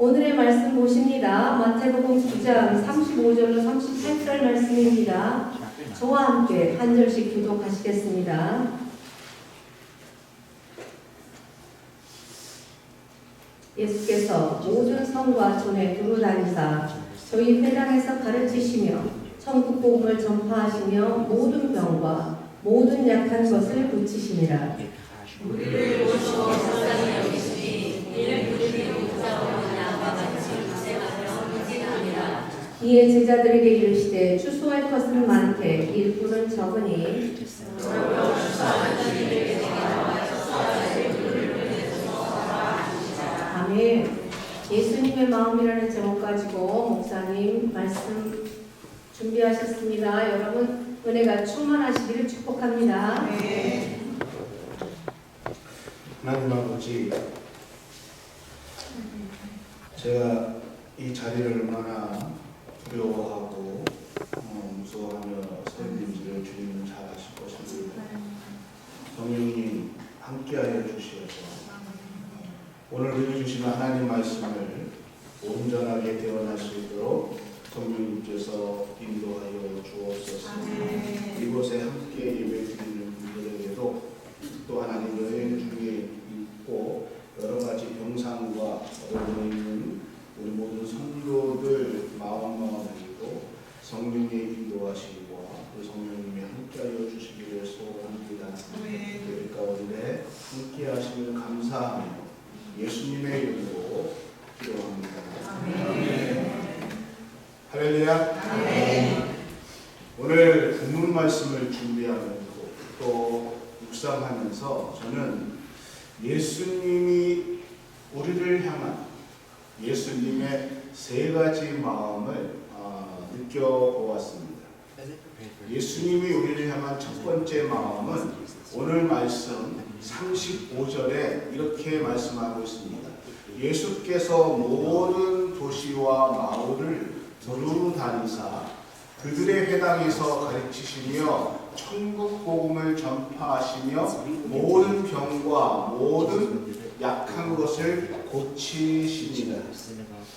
오늘의 말씀 보십니다. 마태복음 9장 35절로 38절 말씀입니다. 저와 함께 한 절씩 교독하시겠습니다. 예수께서 모든 성과 촌에 두루 다니사 저희 회당에서 가르치시며 천국 복음을 전파하시며 모든 병과 모든 약한 것을 고치시니라. 우리를 모시고 사랑이 여기시니 이를 그들이 목자와 양과 같이 고생하며 헌신하니라. 이에 제자들에게 이르시되 추수할 것은 많되 일꾼은 적으니 그러므로 추수하는 이들에게 나와 추수하실 그들을 위해서 살아주시라. 아멘. 예수님의 마음이라는 제목 가지고 목사님 말씀 준비하셨습니다. 여러분 은혜가 충만하시기를 축복합니다. 네. 하나님 아버지, 제가 이 자리를 얼마나 두려워하고 무서워하며 서 있는지를 주님은 잘 아실 것입니다. 성령님 함께하여 주시어서 오늘 들려주신 하나님 말씀을 온전하게 대원할 수 있도록 성령님께서 인도하여 주옵소서. 이곳에 함께 예배드리는 분들에게도 또 하나님의 중에 있고 여러 가지 병상과 어려워 있는 우리 모든 성도들 마음마음에도 성령의 인도하시고 그 성령님이 함께하여 주시기를 소원합니다. 그 가운데 함께하시는 감사하며 예수님의 이름으로 기도합니다. 아멘. 할렐루야. 아멘. 오늘 본문 말씀을 준비하면서 또 묵상하면서 저는 예수님이 우리를 향한 예수님의 세 가지 마음을 느껴보았습니다. 예수님이 우리를 향한 첫 번째 마음은 오늘 말씀 35절에 이렇게 말씀하고 있습니다. 예수께서 모든 도시와 마을을 두루 다니사 그들의 회당에서 가르치시며 천국 복음을 전파하시며 모든 병과 모든 약한 것을 고치시니라.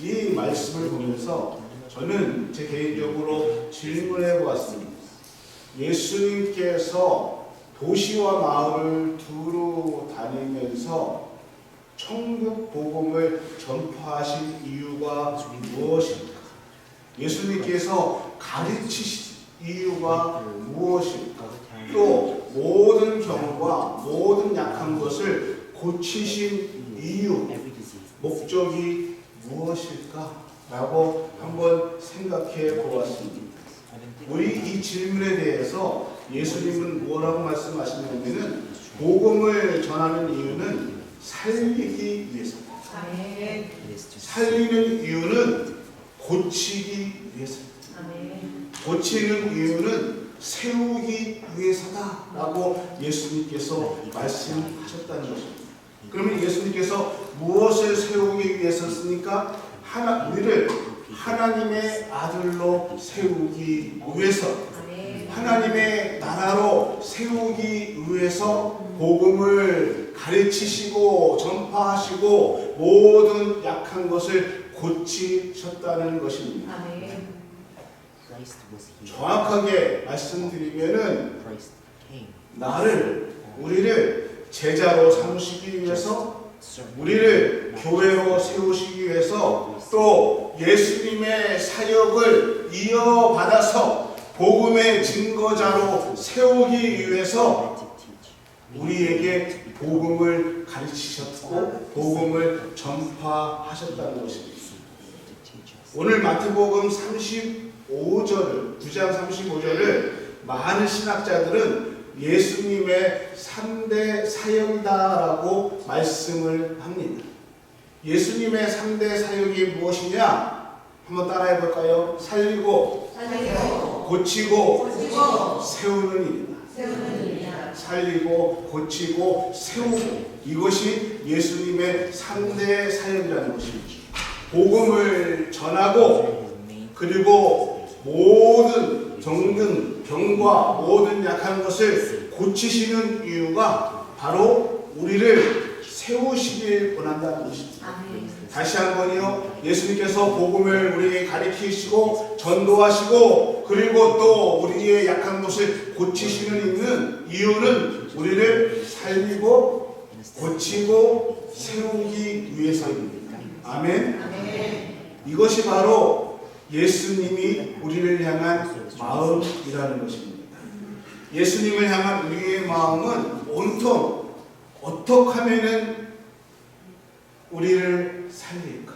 이 말씀을 보면서 저는 제 개인적으로 질문해 보았습니다. 예수님께서 도시와 마을을 두루 다니면서 천국 복음을 전파하신 이유가 무엇입니까? 예수님께서 가르치신 이유가 무엇입니까? 또 모든 병과 모든 약한 것을 고치신 이유, 목적이 무엇일까? 라고 한번 생각해 보았습니다. 우리 이 질문에 대해서 예수님은 뭐라고 말씀하시냐면은 복음을 전하는 이유는 살리기 위해서입니다. 살리는 이유는 고치기 위해서입니다. 고치는 이유는 세우기 위해서다라고 예수님께서 말씀하셨다는 것입니다. 그러면 예수님께서 무엇을 세우기 위해서였습니까? 우리를 하나님의 아들로 세우기 위해서, 하나님의 나라로 세우기 위해서 복음을 가르치시고 전파하시고 모든 약한 것을 고치셨다는 것입니다. 정확하게 말씀드리면은 우리를 제자로 삼으시기 위해서, 우리를 교회로 세우시기 위해서, 또 예수님의 사역을 이어받아서 복음의 증거자로 세우기 위해서 우리에게 복음을 가르치셨고 복음을 전파하셨다는 것입니다. 오늘 마태복음 35절, 9장 35절을 많은 신학자들은 예수님의 3대 사역이다라고 말씀을 합니다. 예수님의 3대 사역이 무엇이냐? 한번 따라해 볼까요? 살리고 고치고 세우는 일이다. 살리고 고치고 세우고, 이것이 예수님의 3대 사역이라는 것입니다. 복음을 전하고 그리고 모든 병든 병과 모든 약한 것을 고치시는 이유가 바로 우리를 세우시길 원한다는 것입니다. 다시 한번요, 예수님께서 복음을 우리에게 가르치시고 전도하시고 그리고 또 우리의 약한 것을 고치시는 이유는 우리를 살리고 고치고 세우기 위해서입니다. 아멘. 이것이 바로 예수님이 우리를 향한 마음이라는 것입니다. 예수님을 향한 우리의 마음은 온통 어떻게 하면은 우리를 살릴까?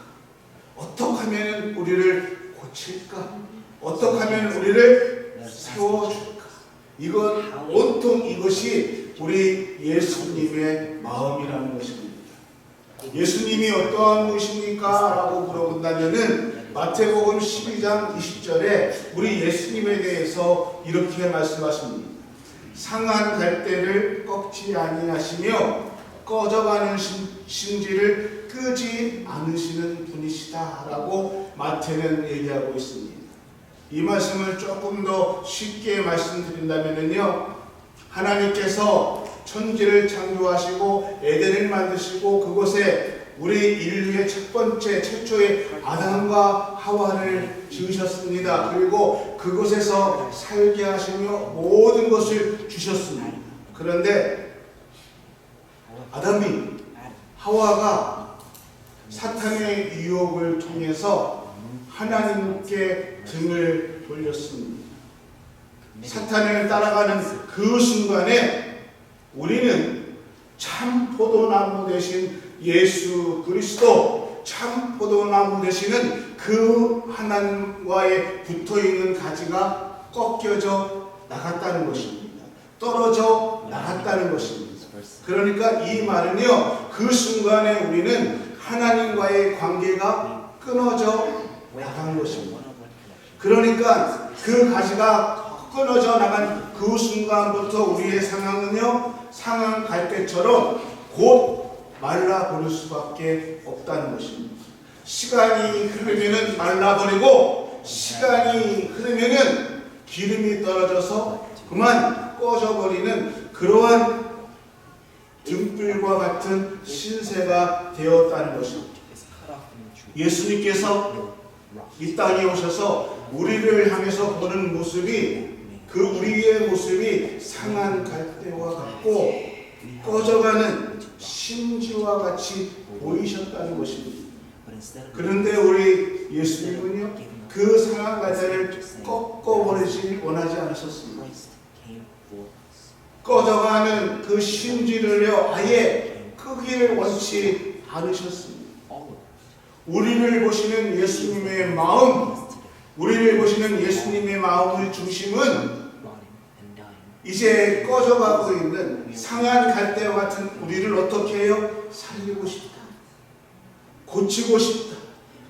어떻게 하면 우리를 고칠까? 어떻게 하면 우리를 세워줄까? 이건 온통 이것이 우리 예수님의 마음이라는 것입니다. 예수님이 어떠한 분이십니까? 라고 물어본다면은 마태복음 12장 20절에 우리 예수님에 대해서 이렇게 말씀하십니다. 상한 갈대를 꺾지 아니하시며 꺼져가는 심지를 끄지 않으시는 분이시다 라고 마태는 얘기하고 있습니다. 이 말씀을 조금 더 쉽게 말씀드린다면요, 하나님께서 천지를 창조하시고 에덴을 만드시고 그곳에 우리 인류의 첫 번째 최초의 아담과 하와를 지으셨습니다. 그리고 그곳에서 살게 하시며 모든 것을 주셨습니다. 그런데 아담이 하와가 사탄의 유혹을 통해서 하나님께 등을 돌렸습니다. 사탄을 따라가는 그 순간에 우리는 참 포도나무 대신 예수 그리스도, 참 포도나무 되시는 그 하나님과의 붙어있는 가지가 꺾여져 나갔다는 것입니다. 떨어져 나갔다는 것입니다. 그러니까 이 말은요, 그 순간에 우리는 하나님과의 관계가 끊어져 나간 것입니다. 그러니까 그 가지가 끊어져 나간 그 순간부터 우리의 상황은요, 상한 갈대처럼 곧 말라버릴 수밖에 없다는 것입니다. 시간이 흐르면은 말라버리고 시간이 흐르면은 기름이 떨어져서 그만 꺼져버리는 그러한 등불과 같은 신세가 되었다는 것입니다. 예수님께서 이 땅에 오셔서 우리를 향해서 보는 모습이 그 우리의 모습이 상한 갈대와 같고 꺼져가는 심지와 같이 보이셨다는 것입니다. 그런데 우리 예수님은요, 그 상한 갈대를 꺾어버리지 원하지 않으셨습니다. 꺼져가는 그 심지를요, 아예 끄기를 원치 않으셨습니다. 우리를 보시는 예수님의 마음, 우리를 보시는 예수님의 마음의 중심은 이제 꺼져가고 있는 상한 갈대와 같은 우리를 어떻게 해요? 살리고 싶다. 고치고 싶다.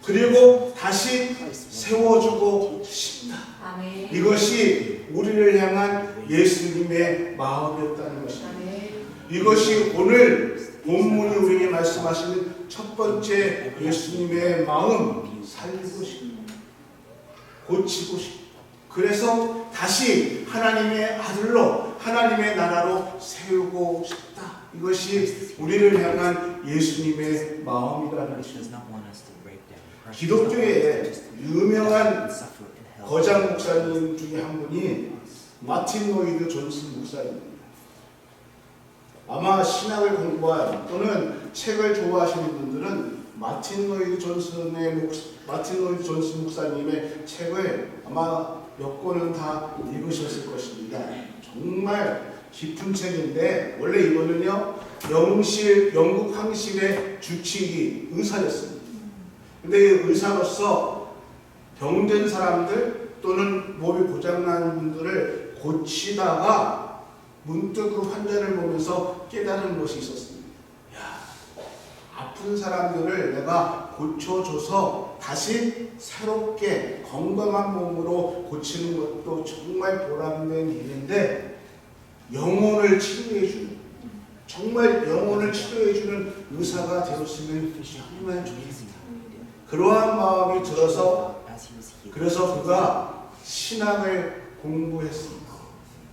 그리고 다시 세워주고 싶다. 아멘. 이것이 우리를 향한 예수님의 마음이었다는 것입니다. 아멘. 이것이 오늘 본문이 우리에게 말씀하시는 첫 번째 예수님의 마음, 살리고 싶다. 고치고 싶다. 그래서 다시 하나님의 아들로 하나님의 나라로 세우고 싶다. 이것이 우리를 향한 예수님의 마음이라는 것입니다. 기독교의 유명한 거장 목사님 중에 한 분이 마틴 로이드 존슨 목사입니다. 아마 신학을 공부한 또는 책을 좋아하시는 분들은 마틴 로이드 존슨 목사님의 책을 아마 몇 권은 다 읽으셨을 것입니다. 정말 깊은 책인데, 원래 이거는요, 영국 황실의 주치의 의사였습니다. 근데 이 의사로서 병든 사람들 또는 몸이 고장난 분들을 고치다가 문득 그 환자를 보면서 깨달은 것이 있었습니다. 야, 아픈 사람들을 내가 고쳐줘서 다시 새롭게 건강한 몸으로 고치는 것도 정말 보람된 일인데, 영혼을 치료해주는, 정말 영혼을 치료해주는 의사가 되었으면 정말 좋겠습니다. 그러한 마음이 들어서, 그래서 그가 신학을 공부했습니다.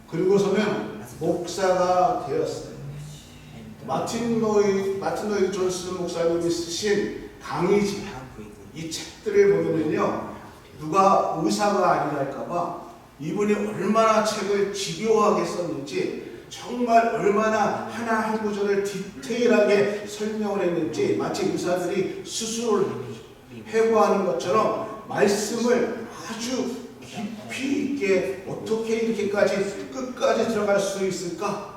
그리고서는 목사가 되었어요. 마틴 로이드 존슨 목사님이 쓰신 강의지. 이 책들을 보면은요, 누가 의사가 아니랄까봐 이분이 얼마나 책을 집요하게 썼는지, 정말 얼마나 하나 한 구절을 디테일하게 설명을 했는지, 마치 의사들이 수술을 해고하는 것처럼 말씀을 아주 깊이 있게 어떻게 이렇게까지 끝까지 들어갈 수 있을까?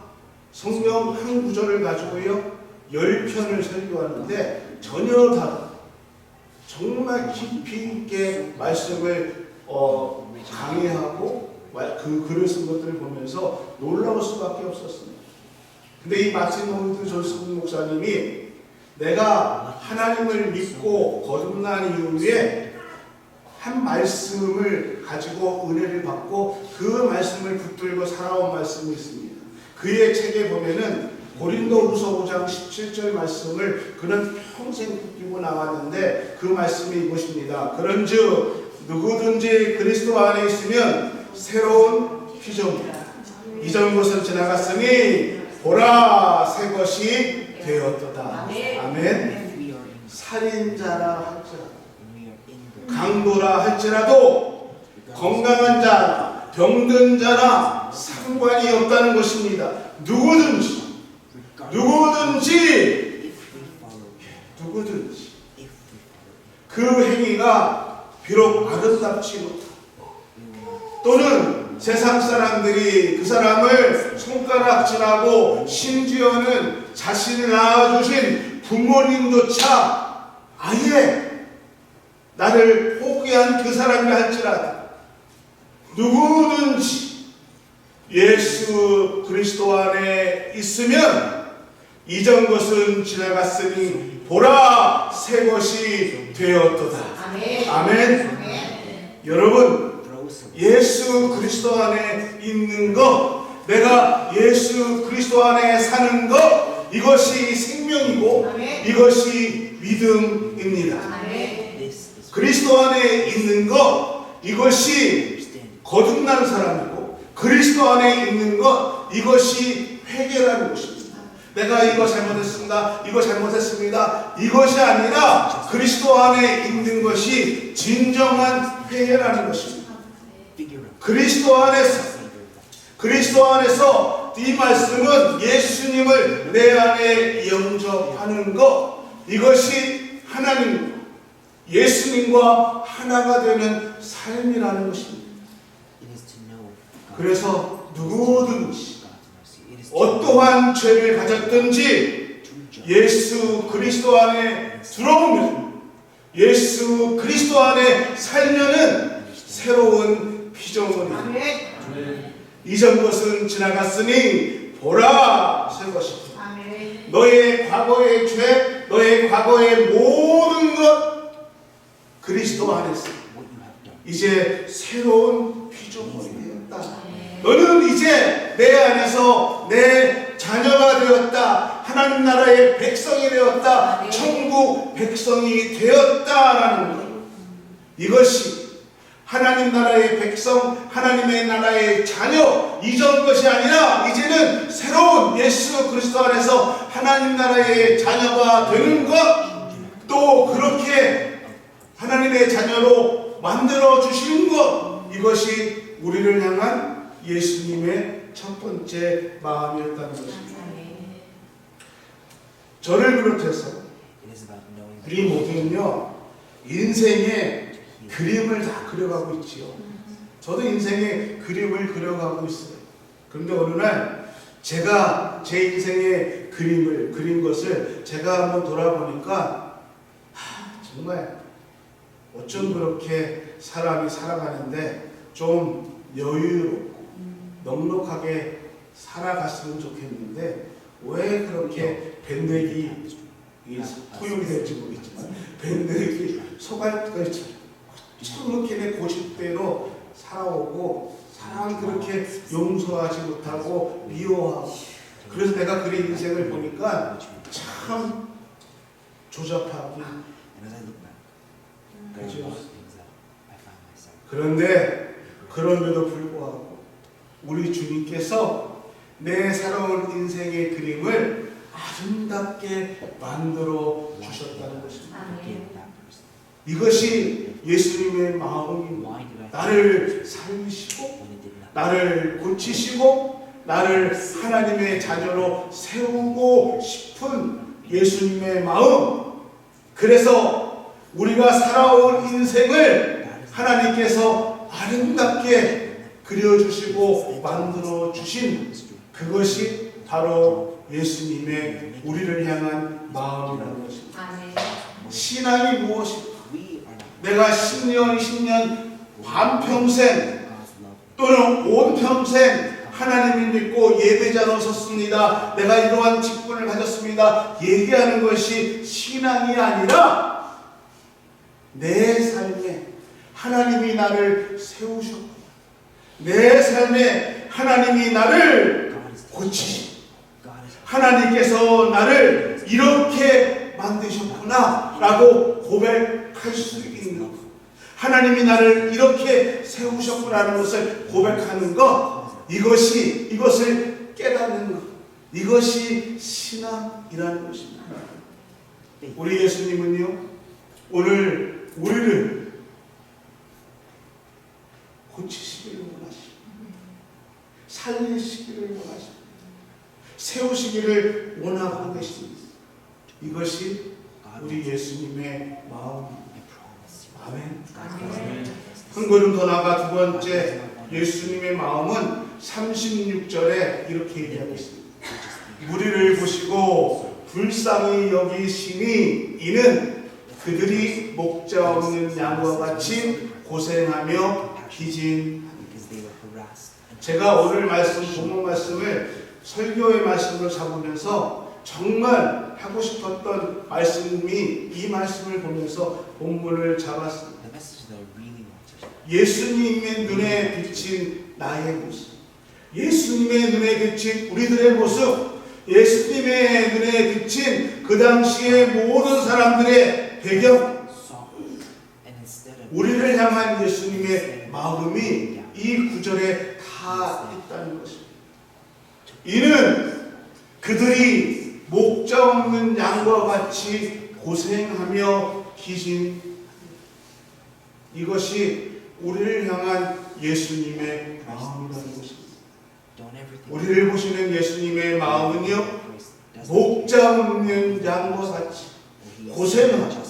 성경 한 구절을 가지고요 10편을 설교하는데 전혀 다른, 정말 깊이 있게 말씀을 강의하고 그 글을 쓴 것들을 보면서 놀라울 수밖에 없었습니다. 근데 이 마틴 로이드 존슨 목사님이 내가 하나님을 믿고 거듭난 이후에 한 말씀을 가지고 은혜를 받고 그 말씀을 붙들고 살아온 말씀이 있습니다. 그의 책에 보면은 고린도후서 5장 17절 말씀을 그는 평생 붙들고 나왔는데 그 말씀이 이것입니다. 그런즉 누구든지 그리스도 안에 있으면 새로운 피조물이다. 이전 것은 지나갔으니 보라 새 것이 되었도다. 아멘. 살인자라 할지라도, 강도라 할지라도, 건강한 자나 병든 자나 상관이 없다는 것입니다. 누구든지 그 행위가 비록 아름답지 못하고 또는 세상 사람들이 그 사람을 손가락질하고 심지어는 자신을 낳아주신 부모님조차 아예 나를 포기한 그 사람이 할지라도 누구든지 예수 그리스도 안에 있으면 이전 것은 지나갔으니 보라 새 것이 되었도다. 아멘. 아멘. 여러분, 예수 그리스도 안에 있는 것, 내가 예수 그리스도 안에 사는 것, 이것이 생명이고 이것이 믿음입니다. 그리스도 안에 있는 것, 이것이 거듭난 사람이고 그리스도 안에 있는 것, 이것이 회개라는 것입니다. 내가 이거 잘못했습니다. 이거 잘못했습니다. 이것이 아니라 그리스도 안에 있는 것이 진정한 회개라는 것입니다. 그리스도 안에서 이 말씀은 예수님을 내 안에 영접하는 것, 이것이 하나님, 예수님과 하나가 되는 삶이라는 것입니다. 그래서 누구든지 어떠한 죄를 가졌든지 예수 그리스도 안에 들어오면, 예수 그리스도 안에 살면은 새로운 피조물입니다. 이전 것은 지나갔으니 보라 새 것이다. 너의 과거의 죄, 너의 과거의 모든 것 그리스도 안에서 이제 새로운 피조물이 되었다. 너는 이제 내 안에서 내 자녀가 되었다. 하나님 나라의 백성이 되었다. 천국 백성이 되었다라는 것. 이것이 하나님 나라의 백성, 하나님의 나라의 자녀, 이전 것이 아니라 이제는 새로운 예수 그리스도 안에서 하나님 나라의 자녀가 되는 것, 또 그렇게 하나님의 자녀로 만들어 주시는 것, 이것이 우리를 향한 예수님의 첫 번째 마음이었다는 것입니다. 저를 비롯해서 우리 모두는요, 인생의 그림을 다 그려가고 있지요. 저도 인생의 그림을 그려가고 있어요. 그런데 어느 날 제가 제 인생의 그림을 그린 것을 제가 한번 돌아보니까 정말 어쩜 그렇게 사람이 살아가는데 좀 여유롭고 넉넉하게 살아갔으면 좋겠는데 왜 그렇게 밴드기 토용이 될지 모르겠지만 밴드기 소갈까지 참 그렇게 내 고집대로 살아오고 사람 그렇게 용서하지 못하고 미워하고, 그래서 내가 그의 인생을 보니까 참 조잡하고 그렇죠. 그런데 그럼에도 불구하고 우리 주님께서 내 살아온 인생의 그림을 아주 아름답게 만들어 주셨다는 것입니다. 아멘. 이것이 예수님의 마음입니다. 나를 살리시고 나를 고치시고 나를 하나님의 자녀로 세우고 싶은 예수님의 마음. 그래서 우리가 살아온 인생을 하나님께서 아름답게 그려주시고 만들어 주신 그것이 바로 예수님의 우리를 향한 마음이라는 것입니다. 아멘. 신앙이 무엇입니까? 내가 10년, 20년, 반평생 또는 온 평생 하나님을 믿고 예배자로 섰습니다. 내가 이러한 직분을 가졌습니다. 얘기하는 것이 신앙이 아니라 내 삶에 하나님이 나를 세우셨고 내 삶에 하나님이 나를 고치시고 하나님께서 나를 이렇게 만드셨구나 라고 고백할 수 있는 것, 하나님이 나를 이렇게 세우셨구나라는 것을 고백하는 것, 이것을 깨닫는 것, 이것이 신앙이라는 것입니다. 우리 예수님은요 오늘 우리를 고치시기를 원하십니다. 살리시기를 원하십니다. 세우시기를 원하고 계십니다. 이것이 우리 예수님의 마음입니다. 아멘. 한 걸음 더 나가 두 번째 예수님의 마음은 36절에 이렇게 얘기하고 있습니다. 우리를 보시고 불쌍히 여기시니 이는 그들이 목자 없는 양과 같이 고생하며 기진합니다. 제가 오늘 말씀, 본문 말씀을 설교의 말씀으로 잡으면서 정말 하고 싶었던 말씀이 이 말씀을 보면서 본문을 잡았습니다. 예수님의 눈에 비친 나의 모습, 예수님의 눈에 비친 우리들의 모습, 예수님의 눈에 비친 그 당시의 모든 사람들의 배경, 우리를 향한 예수님의 마음이 이 구절에 다 있다는 것입니다. 이는 그들이 목자 없는 양과 같이 고생하며 기진, 이것이 우리를 향한 예수님의 마음이라는 것입니다. 우리를 보시는 예수님의 마음은요 목자 없는 양과 같이 고생하고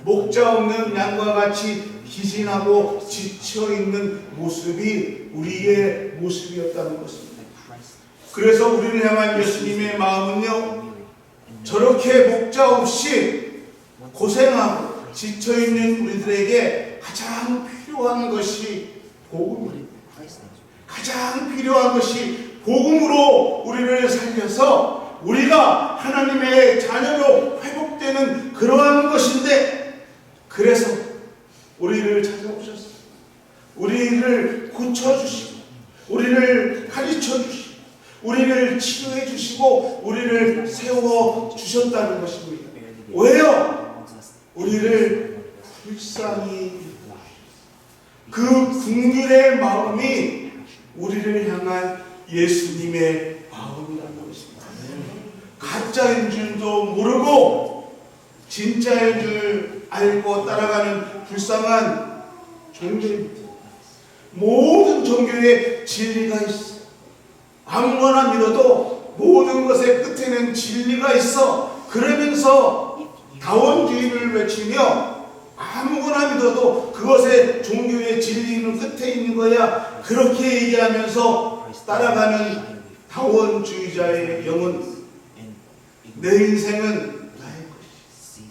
목자 없는 양과 같이 기진하고 지쳐있는 모습이 우리의 모습이었다는 것입니다. 그래서 우리를 향한 예수님의 마음은요 저렇게 목자 없이 고생하고 지쳐있는 우리들에게 가장 필요한 것이 복음입니다. 가장 필요한 것이 복음으로 우리를 살려서 우리가 하나님의 자녀로 회복되는 그러한 것인데, 그래서 우리를 찾아오셨습니다. 우리를 고쳐주시고 우리를 가르쳐주시고 우리를 치유해주시고 우리를 세워주셨다는 것입니다. 왜요? 우리를 불쌍히, 그 긍휼의 마음이 우리를 향한 예수님의 마음이라는 것입니다. 가짜인 줄도 모르고 진짜인 줄 알고 따라가는 불쌍한 종교입니다. 모든 종교에 진리가 있어. 아무거나 믿어도 모든 것의 끝에는 진리가 있어. 그러면서 다원주의를 외치며 아무거나 믿어도 그것의 종교의 진리는 끝에 있는 거야, 그렇게 얘기하면서 따라가는 다원주의자의 영은 내 인생은 나의 것이지,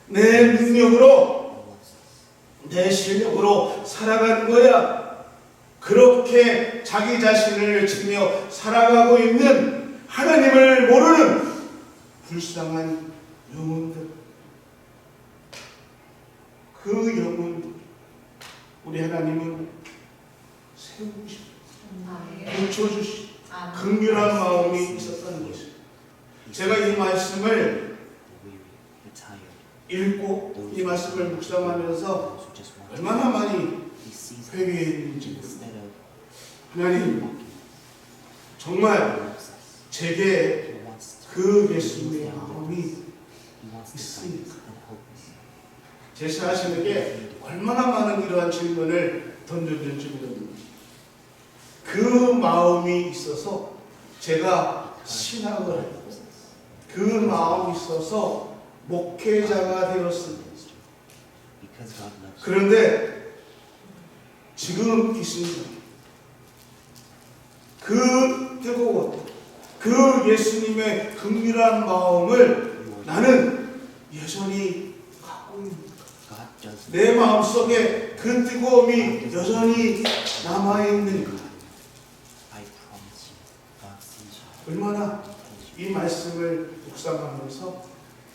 내 능력으로 내 실력으로 살아가는 거야, 그렇게 자기 자신을 외치며 살아가고 있는 하나님을 모르는 불쌍한 영혼들, 그 영혼 우리 하나님은 세우고 싶어요. 고쳐주시고 긍휼한 마음이 있었다는 것입니다. 제가 이 말씀을 읽고 이 말씀을 묵상하면서 얼마나 많이 회개했는지, 하나님 정말 제게 그 예수님의 마음이 있습니까? 제사하시는게 얼마나 많은 이러한 질문을 던져준지 모릅니다. 그 마음이 있어서 제가 신학을 하고 그 마음이 있어서 목회자가 되었습니다. 그런데 지금 이 순간 그 뜨거운 그 예수님의 긍휼한 마음을 나는 여전히 갖고 있습니다. 내 마음속에 그 뜨거움이 여전히 남아있는가? 얼마나 이 말씀을 묵상하면서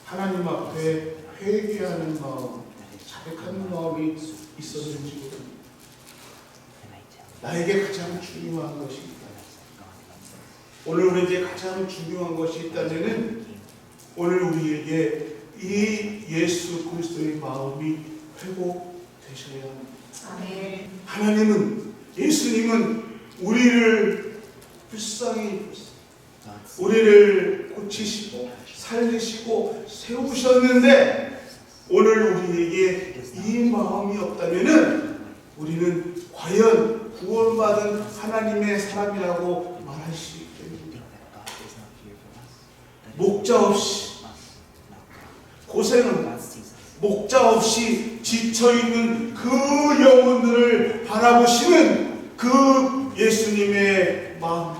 하나님 앞에 회개하는 마음, 자백하는 마음이 있었는지 모릅니다. 나에게 가장 중요한 것이 있다. 오늘 우리에게 가장 중요한 것이 있다면 오늘 우리에게 이 예수 그리스도의 마음이 회복되셔야 합니다. 아멘. 하나님은, 예수님은 우리를 불쌍히 여기시고 우리를 고치시고 살리시고 세우셨는데 오늘 우리에게 이 마음이 없다면 우리는 과연 구원받은 하나님의 사람이라고 말할 수 있겠는가? 목자 없이 고생은 목자 없이 지쳐있는 그 영혼들을 바라보시는 그 예수님의 마음,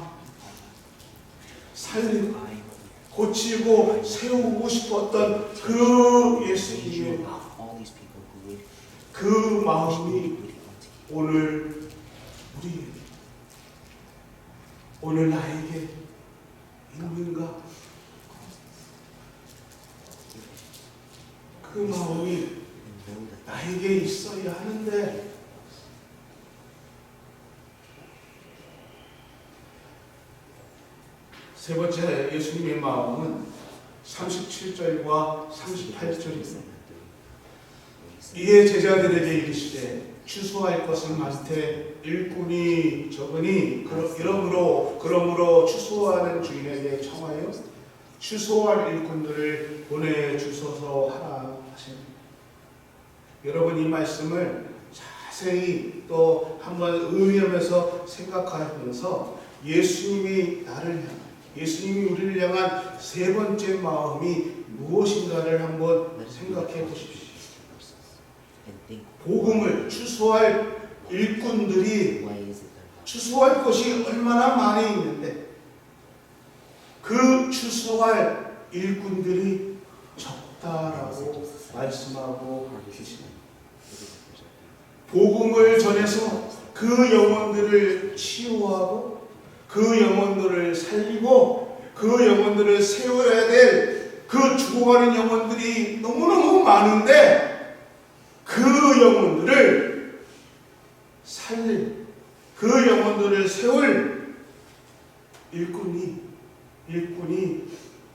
살리고 고치고 세우고 싶었던 그 예수님의 마음, 그 마음이 오늘 우리에게, 오늘 나에게 있는가? 그 마음이 나에게 있어야 하는데 세 번째 예수님의 마음은 37절과 38절입니다. 이에 제자들에게 이르시되 추수할 것은 많되 일꾼이 적으니 그러므로 추수하는 주인에게 청하여 추수할 일꾼들을 보내주소서 하라 하십니다. 여러분, 이 말씀을 자세히 또 한번 의미하면서 생각하면서 예수님이 나를 향한, 예수님이 우리를 향한 세 번째 마음이 무엇인가를 한번 생각해 보십시오. 복음을 추수할 일꾼들이 추수할 것이 얼마나 많이 있는데 그 추수할 일꾼들이 적다라고 말씀하고 계십니다. 복음을 전해서 그 영혼들을 치유하고 그 영혼들을 살리고 그 영혼들을 세워야 될 그 죽어가는 영혼들이 너무너무 많은데 그 영혼들을 살릴, 그 영혼들을 세울 일꾼이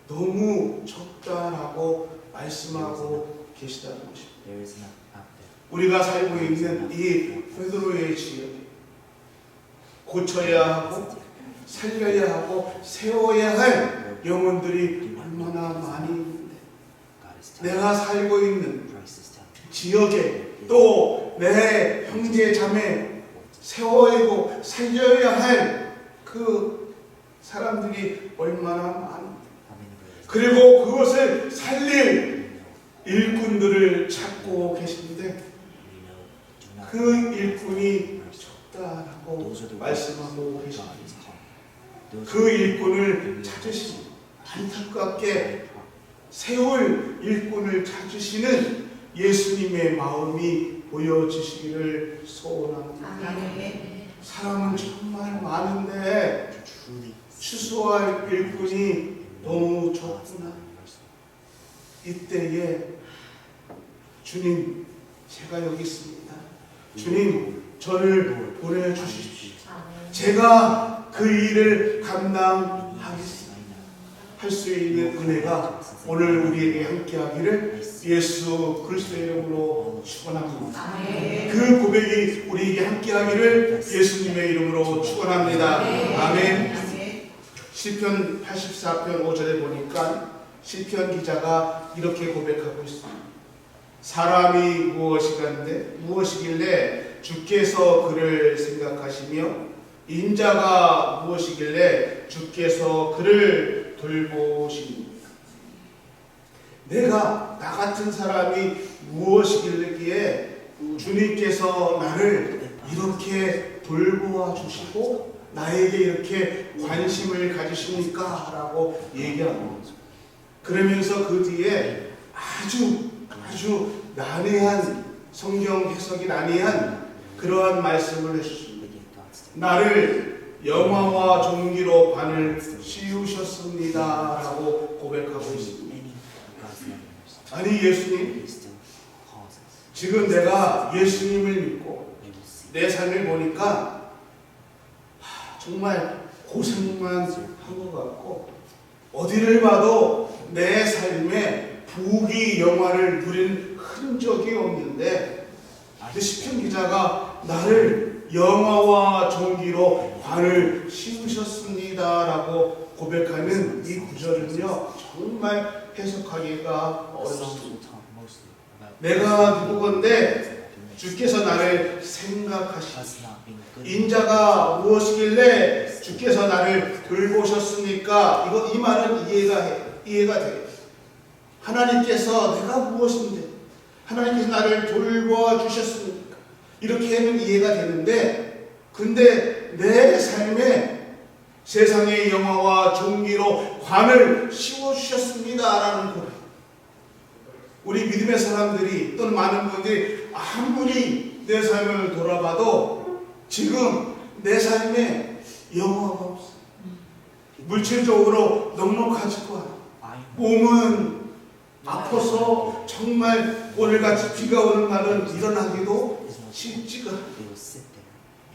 너무 적다라고 말씀하고 계시다는 것입니다. 우리가 살고 있는 이 베드로의 지역에 고쳐야 하고 살려야 하고 세워야 할 영혼들이 얼마나 많이 있는데 내가 살고 있는 지역에 또 내 형제 자매 세워야고 살려야 할 그 사람들이 얼마나 많은데 그리고 그것을 살릴 일꾼들을 찾고 계신데 그 일꾼이 적다라고 말씀하고 계십니다. 그 일꾼을 찾으시니 안타깝게 세울 일꾼을 찾으시는 예수님의 마음이 보여지시기를 소원합니다. 사람은 정말 많은데 추수할 일꾼이 너무 적구나. 이때에 주님, 제가 여기 있습니다. 주님, 저를 보내주십시오. 제가 그 일을 감당하겠습니다. 할 수 있는 은혜가 오늘 우리에게 함께하기를 예수 그리스도의 이름으로 축원합니다. 그 고백이 우리에게 함께하기를 예수님의 이름으로 축원합니다. 아멘. 시편 84편 5절에 보니까 시편 기자가 이렇게 고백하고 있습니다. 사람이 무엇이길래 주께서 그를 생각하시며 인자가 무엇이길래 주께서 그를 돌보십니까? 내가 나 같은 사람이 무엇이길래 주님께서 나를 이렇게 돌보아 주시고 나에게 이렇게 관심을 가지십니까? 라고 얘기합니다. 그러면서 그 뒤에 아주 난해한 성경 해석이 난해한 그러한 말씀을 해주십니다. 나를 영화와 종기로 관을 씌우셨습니다 라고 고백하고 있습니다. 아니 예수님, 지금 내가 예수님을 믿고 내 삶을 보니까 정말 고생만 한 것 같고 어디를 봐도 내 삶에 부귀 영화를 누린 흔적이 없는데 시편 기자가 나를 영화와 종기로 관을 씌우셨습니다 라고 고백하는 이 구절은요 정말 해석하기가 어렵습니다. 내가 누구건데 주께서 나를 생각하시고 인자가 무엇이길래 주께서 나를 돌보셨습니까? 이 말은 이해가 돼요. 하나님께서 내가 무엇인데 하나님께서 나를 돌보아 주셨습니까? 이렇게 하면 이해가 되는데 근데 내 삶에 세상의 영화와 종기로 관을 씌워주셨습니다라는 고백. 우리 믿음의 사람들이 또는 많은 분들이 아무리 내 삶을 돌아봐도 지금 내 삶에 영화가 없어. 물질적으로 넉넉하지도 않아. 몸은 아파서 정말 오늘같이 비가 오는 날은 일어나기도 쉽지가 않아.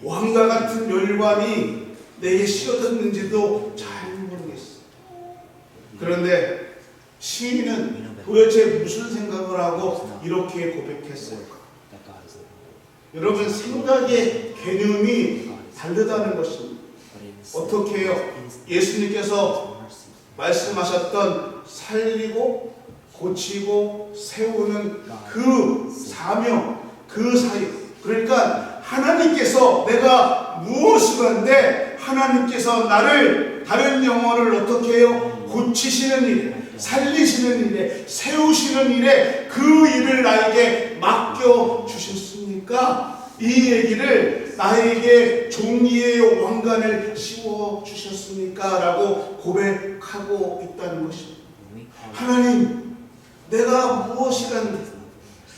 왕과 같은 멸관이 내게 씌어졌는지도 잘 모르겠어. 그런데 시인은 도대체 무슨 생각을 하고 이렇게 고백했을까? 여러분 생각의 개념이 다르다는 것입니다. 어떻게 해요? 예수님께서 말씀하셨던 살리고 고치고 세우는 그 사명, 그 사역. 그러니까 하나님께서 내가 무엇이건데 하나님께서 나를 다른 영혼을 어떻게 해요? 고치시는 일에, 살리시는 일에, 세우시는 일에 그 일을 나에게 맡겨주셨습니까? 이 얘기를 나에게 종기의 왕관을 씌워주셨습니까? 라고 고백하고 있다는 것입니다. 하나님, 내가 무엇이란데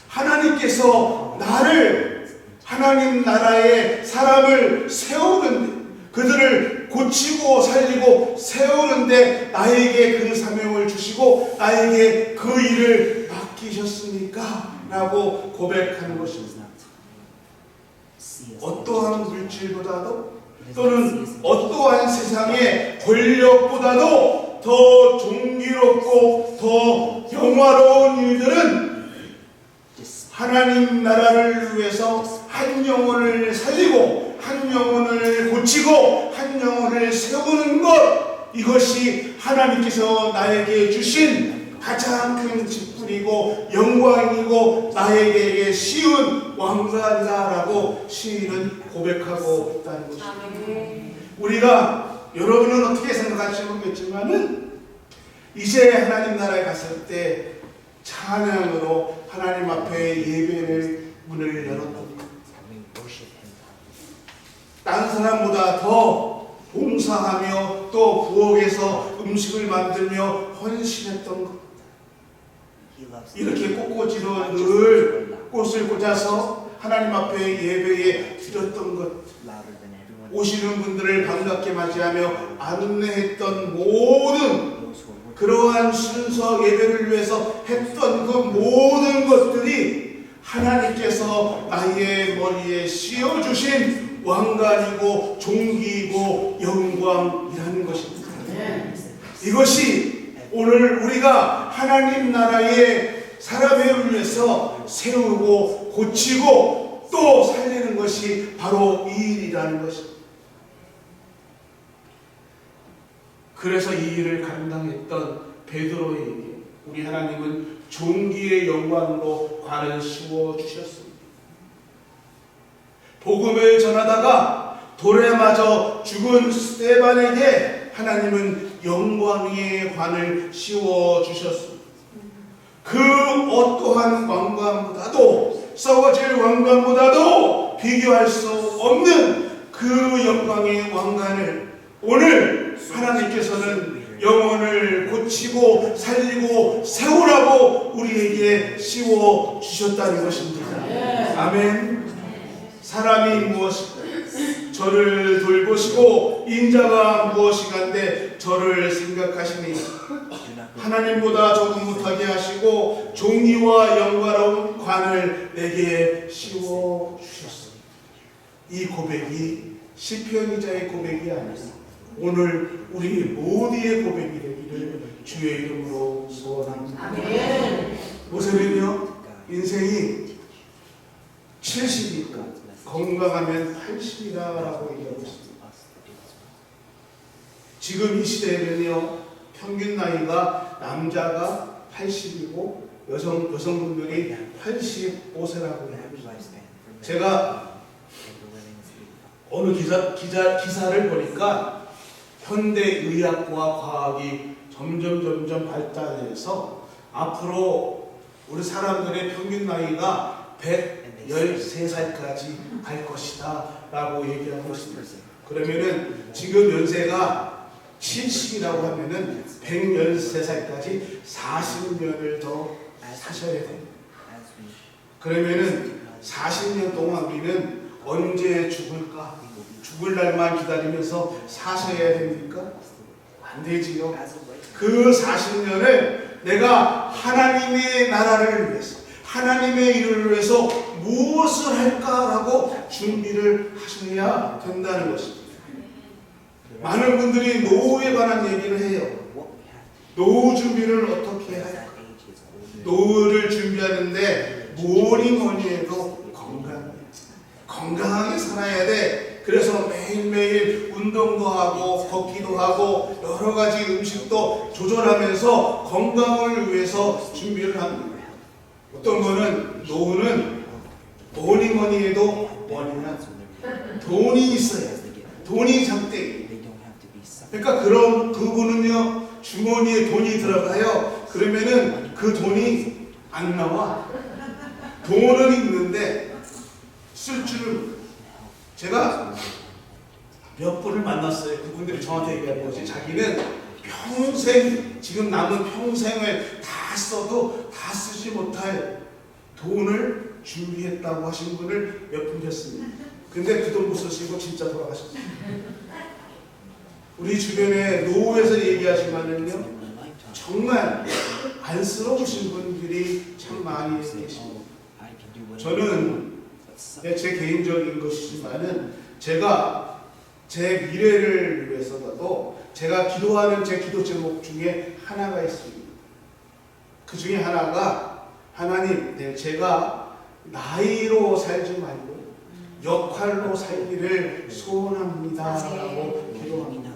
하나님께서 나를 하나님 나라의 사람을 세우는데 그들을 고치고 살리고 세우는데 나에게 그 사명을 주시고 나에게 그 일을 맡기셨습니까? 라고 고백하는 것입니다. 어떠한 물질보다도 또는 어떠한 세상의 권력보다도 더 존귀롭고 더 영화로운 일들은 하나님 나라를 위해서 한 영혼을 살리고 한 영혼을 고치고 한 영혼을 세우는 것, 이것이 하나님께서 나에게 주신 가장 큰 직분이고 영광이고 나에게 쉬운 왕관이다라고 시인은 고백하고 있다는 것입니다. 우리가 여러분은 어떻게 생각할지 모르겠지만은 이제 하나님 나라에 갔을 때 찬양으로 하나님 앞에 예배를 문을 열었다. 다른 사람보다 더 봉사하며 또 부엌에서 음식을 만들며 헌신했던 것. 이렇게 꽃꽂이로 늘 꽃을 꽂아서 하나님 앞에 예배에 드렸던 것. 오시는 분들을 반갑게 맞이하며 안내했던 모든 그러한 순서 예배를 위해서 했던 그 모든 것들이 하나님께서 나의 머리에 씌워주신 왕관이고 종기이고 영광이라는 것입니다. 이것이 오늘 우리가 하나님 나라의 사람을 위해서 세우고 고치고 또 살리는 것이 바로 이 일이라는 것입니다. 그래서 이 일을 감당했던 베드로에게 우리 하나님은 종기의 영광으로 관을 씌워 주셨습니다. 복음을 전하다가 돌에 맞아 죽은 스데반에게 하나님은 영광의 관을 씌워 주셨습니다. 그 어떠한 왕관보다도 썩어질 왕관보다도 비교할 수 없는 그 영광의 왕관을 오늘 하나님께서는 영혼을 고치고 살리고 세우라고 우리에게 씌워 주셨다는 것입니다. 아멘. 사람이 무엇이고 저를 돌보시고 인자가 무엇이간데 저를 생각하시니 하나님보다 조금 못하게 하시고 종리와 영광스러운 관을 내게 씌워 주셨습니다. 이 고백이 시편이자의 고백이 아니라 오늘 우리 모두의 고백이 되기를 주의 이름으로 소원합니다. 아멘. 모세는요 인생이 70이니까 건강하면 80이라고 얘기하고 있습니다. 지금 이 시대에는요 평균 나이가 남자가 80이고 여성분들이 85세라고 합니다. 제가 어느 기사를 보니까 현대의학과 과학이 점점 발달해서 앞으로 우리 사람들의 평균 나이가 113살까지 갈 것이다 라고 얘기하고 있습니다. 그러면은 지금 연세가 70이라고 하면은 113살까지 40년을 더 사셔야 됩니다. 그러면은 40년 동안 우리는 언제 죽을까? 죽을 날만 기다리면서 사셔야 됩니까? 안 되지요. 그 40년을 내가 하나님의 나라를 위해서 하나님의 일을 위해서 무엇을 할까라고 준비를 하셔야 된다는 것입니다. 많은 분들이 노후에 관한 얘기를 해요. 노후 준비를 어떻게 할까? 노후를 준비하는데 뭐니 해도 건강하게 살아야 돼. 그래서 매일매일 운동도 하고 걷기도 하고 여러 가지 음식도 조절하면서 건강을 위해서 준비를 합니다. 어떤 거는 노후는 뭐니 해도 뭐냐 돈이 있어야 돼. 돈이 장땡이. 그러니까 그런 그분은요 주머니에 돈이 들어가요. 그러면은 그 돈이 안 나와. 돈은 있는데 쓸 줄을 몰라요. 제가 몇 분을 만났어요. 그분들이 저한테 얘기하는 것이 자기는 평생 지금 남은 평생을 다 써도 다 쓰지 못할 돈을 준비했다고 하신 분을 몇 분 뵀습니다. 근데 그 돈 못 쓰시고 진짜 돌아가셨어요. 우리 주변에 노후에서 얘기하시면은요 정말 안쓰러우신 분들이 참 많이 계십니다. 저는 제 개인적인 것이지만은 제가 제 미래를 위해서라도 제가 기도하는 제 기도 제목 중에 하나가 있습니다. 그 중에 하나가 하나님, 제가 나이로 살지 말고 역할로 살기를 소원합니다라고 기도합니다.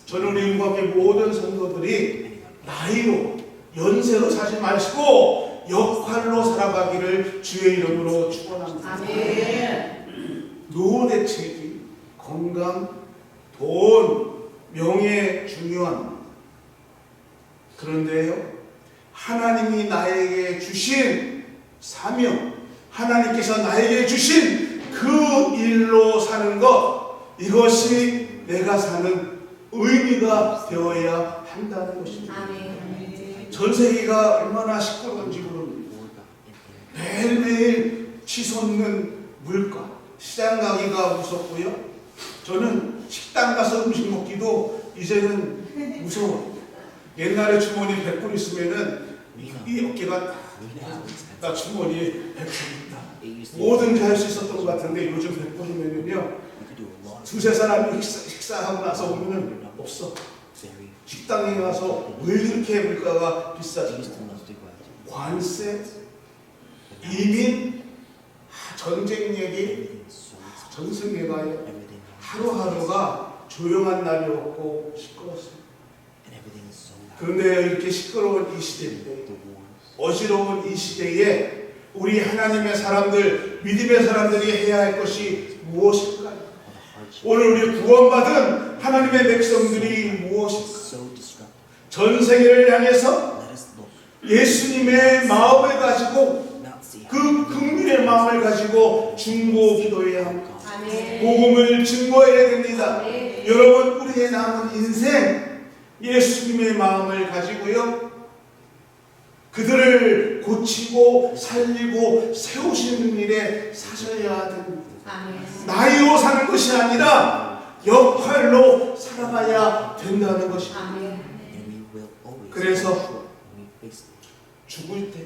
저는 우리 음악의 모든 성도들이 나이로 연세로 살지 마시고 역할로 살아가기를 주의 이름으로 축원합니다. 아멘. 노후 대책이 건강, 돈, 명예 중요합니다. 그런데요, 하나님이 나에게 주신 사명, 하나님께서 나에게 주신 그 일로 사는 것, 이것이 내가 사는 의미가 되어야 한다는 것입니다. 아멘. 전 세계가 얼마나 시끄러운지 모릅니다. 매일매일 치솟는 물가, 시장 가기가 무섭고요. 저는 식당 가서 음식 먹기도 이제는 무서워요. 옛날에 주머니 100불 있으면은 이 어깨가 나 주머니에 100불 있다. 뭐든지 할 수 있었던 것 같은데 요즘 100불이면은요 두세 사람이 식사하고 나서 오면은 없어. 식당에 가서 왜 이렇게 물가가 비싸지? 관세, 이민, 전쟁 얘기, 전승 얘가요. 하루하루가 조용한 날이 없고 시끄럽습니다. 그런데 이렇게 시끄러운 이 시대인데, 어지러운 이 시대에 우리 하나님의 사람들, 믿음의 사람들이 해야 할 것이 무엇일까요? 오늘 우리 구원받은 하나님의 백성들이 무엇일까요? 전 세계를 향해서 예수님의 마음을 가지고, 그 긍휼의 마음을 가지고 중보 기도해야 합니다. 복음을 증거해야 됩니다. 여러분, 우리의 남은 인생 예수님의 마음을 가지고요, 그들을 고치고 살리고 세우시는 일에 사셔야 됩니다. 나이로 사는 것이 아니라 역할로 살아가야 된다는 것입니다. 그래서 죽을 때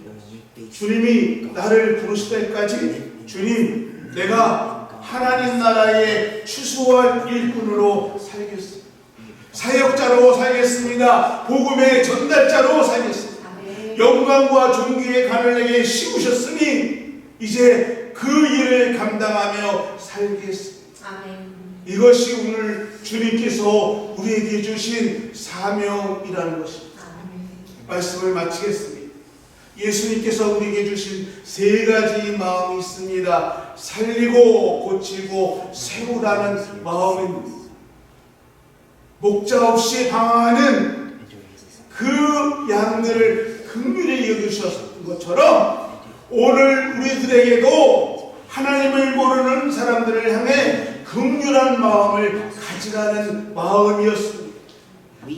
주님이 나를 부르실 때까지, 주님, 내가 하나님 나라의 추수할 일꾼으로 살겠습니다. 사역자로 살겠습니다. 복음의 전달자로 살겠습니다. 영광과 존귀의 간을 내게 씌우셨으니 이제 그 일을 감당하며 살겠습니다. 이것이 오늘 주님께서 우리에게 주신 사명이라는 것입니다. 말씀을 마치겠습니다. 예수님께서 우리에게 주신 세 가지 마음이 있습니다. 살리고 고치고 세우라는 마음입니다. 목자 없이 방황하는 그 양들을 긍휼히 여기셨던 것처럼 오늘 우리들에게도 하나님을 모르는 사람들을 향해 긍휼한 마음을 가지라는 마음이었습니다.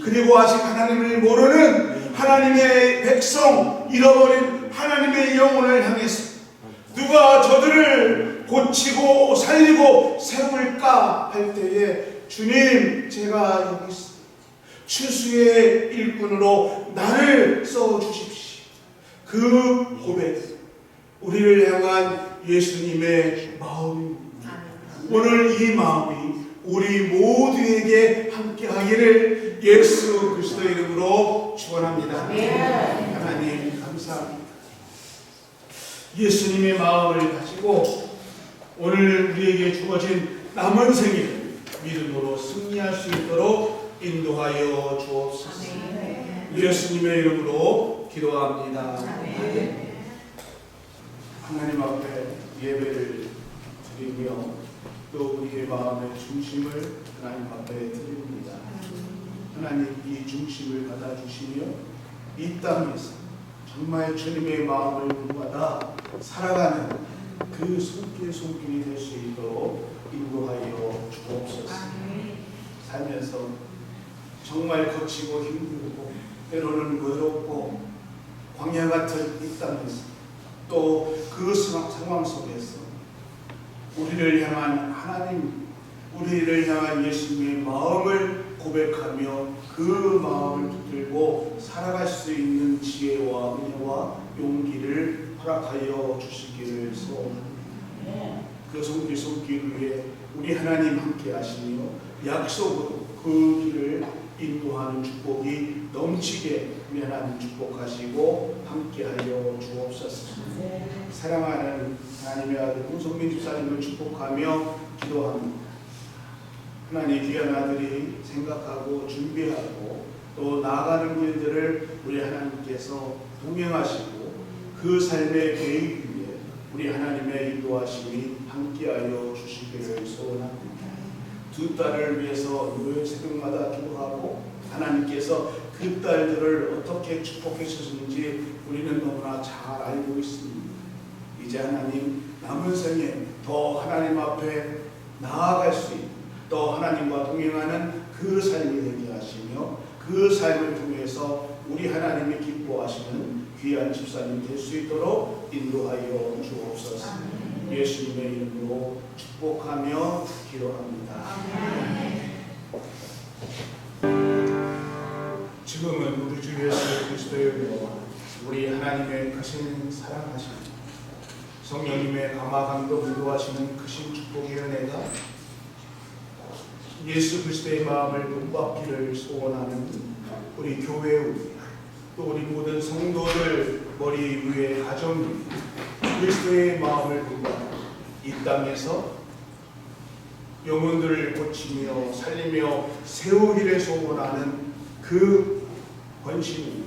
그리고 아직 하나님을 모르는 하나님의 백성, 잃어버린 하나님의 영혼을 향해서 누가 저들을 고치고 살리고 세울까 할 때에, 주님, 제가 여기 있습니다. 추수의 일꾼으로 나를 써주십시오. 그 고백, 우리를 향한 예수님의 마음입니다. 오늘 이 마음이 우리 모두에게 함께하기를 예수 그리스도의 이름으로 축원합니다. 하나님 감사합니다. 예수님의 마음을 가지고 오늘 우리에게 주어진 남은 생일 믿음으로 승리할 수 있도록 인도하여 주옵소서. 예수님의 이름으로 기도합니다. 하나님 앞에 예배를 드리며 또 우리의 마음의 중심을 하나님 앞에 드립니다. 하나님, 이 중심을 받아주시며 이 땅에서 정말 주님의 마음을 본받아 살아가는 그 손길이 될 수 있도록 인도하여 주옵소서. 살면서 정말 거치고 힘들고 때로는 외롭고 광야 같은 이 땅에서 또 그 상황 속에서 우리를 향한 하나님, 우리를 향한 예수님의 마음을 고백하며 그 마음을 붙들고 살아갈 수 있는 지혜와 은혜와 용기를 허락하여 주시기를 소원합니다. 그 손길 위에 우리 하나님 함께 하시며 약속으로 그 길을 인도하는 축복이 넘치게 우리 하나님 축복하시고 함께하여 주옵소서. 사랑하는 하나님의 아들 홍성민 집사님을 축복하며 기도합니다. 하나님, 귀한 아들이 생각하고 준비하고 또 나아가는 길들을 우리 하나님께서 동행하시고 그 삶의 계획 위에 우리 하나님의 인도하심이 함께하여 주시기를 소원합니다. 두 딸을 위해서 늘 새벽마다 기도하고 하나님께서 그 딸들을 어떻게 축복해 주셨는지 우리는 너무나 잘 알고 있습니다. 이제 하나님, 남은 생에 더 하나님 앞에 나아갈 수 있는, 또 하나님과 동행하는 그 삶이 되게 하시며 그 삶을 통해서 우리 하나님이 기뻐하시는 귀한 집사님 될 수 있도록 인도하여 주옵소서. 예수님의 이름으로 축복하며 기도합니다. 지금은 우리 주 예수 그리스도의 은혜와 우리 하나님의 크신 사랑하심, 성령님의 감화감동 인도하시는 크신 축복의 은혜가 예수 그리스도의 마음을 본받기를 소원하는 우리 교회, 또 우리 모든 성도들 머리 위에 가정 그리스도의 마음을 본받아 이 땅에서 영혼들을 고치며 살리며 세우기를 소원하는 그 권신,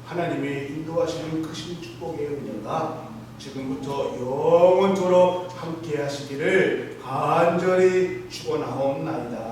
하나님의 인도하시는 크신 축복의 은혜가 지금부터 영원토록 함께 하시기를 간절히 축원하옵나이다.